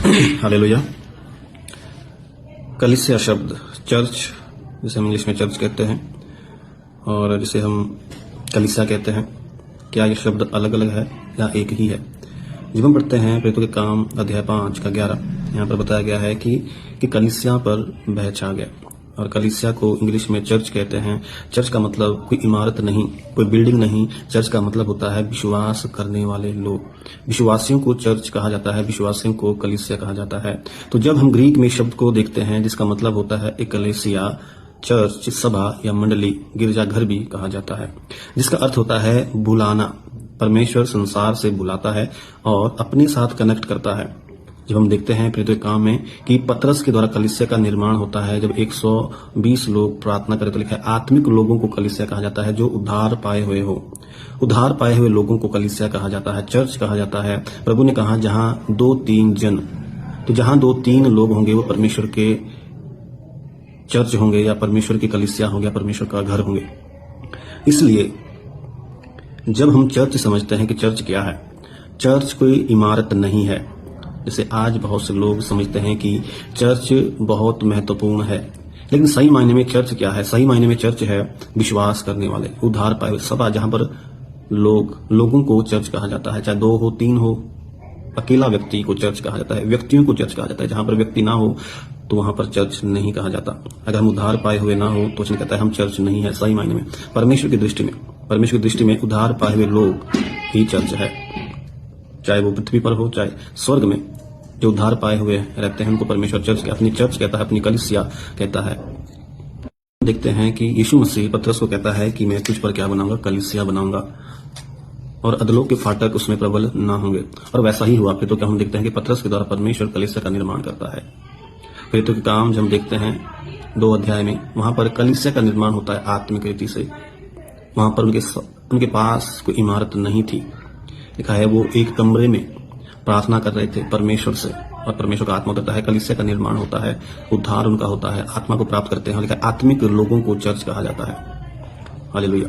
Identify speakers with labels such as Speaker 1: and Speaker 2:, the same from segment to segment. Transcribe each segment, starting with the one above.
Speaker 1: Hallelujah. कलीसिया शब्द church, जिसे हम इंग्लिश में चर्च कहते हैं और जिसे हम कलीसिया कहते हैं, क्या ये शब्द अलग अलग है या एक ही है? जब हम पढ़ते हैं प्रेरितों के काम अध्याय 5 का 11, यहाँ पर बताया गया है कि कलीसिया पर भय छा गया। और कलीसिया को इंग्लिश में चर्च कहते हैं। चर्च का मतलब कोई इमारत नहीं, कोई बिल्डिंग नहीं। चर्च का मतलब होता है विश्वास करने वाले लोग। विश्वासियों को चर्च कहा जाता है, विश्वासियों को कलीसिया कहा जाता है। तो जब हम ग्रीक में शब्द को देखते हैं जिसका मतलब होता है एकलेसिया, चर्च, सभा या मंडली, गिरजाघर भी कहा जाता है, जिसका अर्थ होता है बुलाना। परमेश्वर संसार से बुलाता है और अपने साथ कनेक्ट करता है। जब हम देखते हैं प्रेरितों के काम में कि पतरस के द्वारा कलीसिया का निर्माण होता है, जब 120 लोग प्रार्थना करें तो लिखा है आत्मिक लोगों को कलीसिया कहा जाता है, जो उद्धार पाए हुए हो। उद्धार पाए हुए लोगों को कलीसिया कहा जाता है, चर्च कहा जाता है। प्रभु ने कहा जहां 2-3 जन, तो जहां 2-3 लोग होंगे वो परमेश्वर के चर्च होंगे या परमेश्वर की कलीसिया होंगे या परमेश्वर का घर होंगे। इसलिए जब हम चर्च समझते हैं कि चर्च क्या है, चर्च कोई इमारत नहीं है। जैसे आज बहुत से लोग समझते हैं कि चर्च बहुत महत्वपूर्ण है, लेकिन सही मायने में चर्च क्या है? सही मायने में चर्च है विश्वास करने वाले, उद्धार पाए हुए, सभा, जहां पर लोगों को चर्च कहा जाता है। चाहे 2 हो, 3 हो, अकेला व्यक्ति को चर्च कहा जाता है, व्यक्तियों को चर्च कहा जाता है। जहां पर व्यक्ति ना हो तो वहां पर चर्च नहीं कहा जाता। अगर हम उद्धार पाए हुए ना हो तो उसने कहता है हम चर्च नहीं है। सही मायने में परमेश्वर की दृष्टि में उद्धार पाए हुए लोग ही चर्च है। चाहे वो पृथ्वी पर हो, चाहे स्वर्ग में, जो उद्धार पाए हुए रहते हैं उनको परमेश्वर अपनी चर्च कहता है, अपनी कलीसिया कहता है। देखते हैं कि यीशु मसीह पतरस को कहता है कि मैं तुझ पर क्या बनाऊंगा? कलीसिया बनाऊंगा, और अधलों के फाटक उसमें प्रबल ना होंगे। और वैसा ही हुआ। फिर तो क्या हम देखते हैं कि पतरस के द्वारा परमेश्वर कलीसिया का निर्माण करता है। फिर तो काम जब हम देखते हैं 2 अध्याय में, वहां पर कलीसिया का निर्माण होता है आत्मिक रीति से। वहां पर उनके पास कोई इमारत नहीं थी। लिखा है वो एक कमरे में प्रार्थना कर रहे थे परमेश्वर से, और परमेश्वर का आत्मा उतरता है, कलीसिया का निर्माण होता है, उद्धार उनका होता है, आत्मा को प्राप्त करते हैं। लिखा है आत्मिक लोगों को चर्च कहा जाता है। हालेलुया।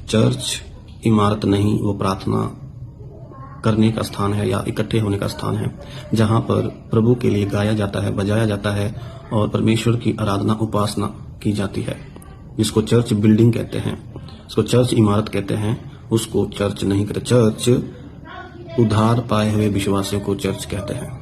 Speaker 1: चर्च इमारत नहीं, वो प्रार्थना करने का स्थान है या इकट्ठे होने का स्थान है, जहां पर प्रभु के लिए गाया जाता है, बजाया जाता है और परमेश्वर की आराधना, उपासना की जाती है। जिसको चर्च बिल्डिंग कहते हैं, उसको चर्च इमारत कहते हैं, उसको चर्च नहीं कहते। चर्च उद्धार पाए हुए विश्वासियों को चर्च कहते हैं।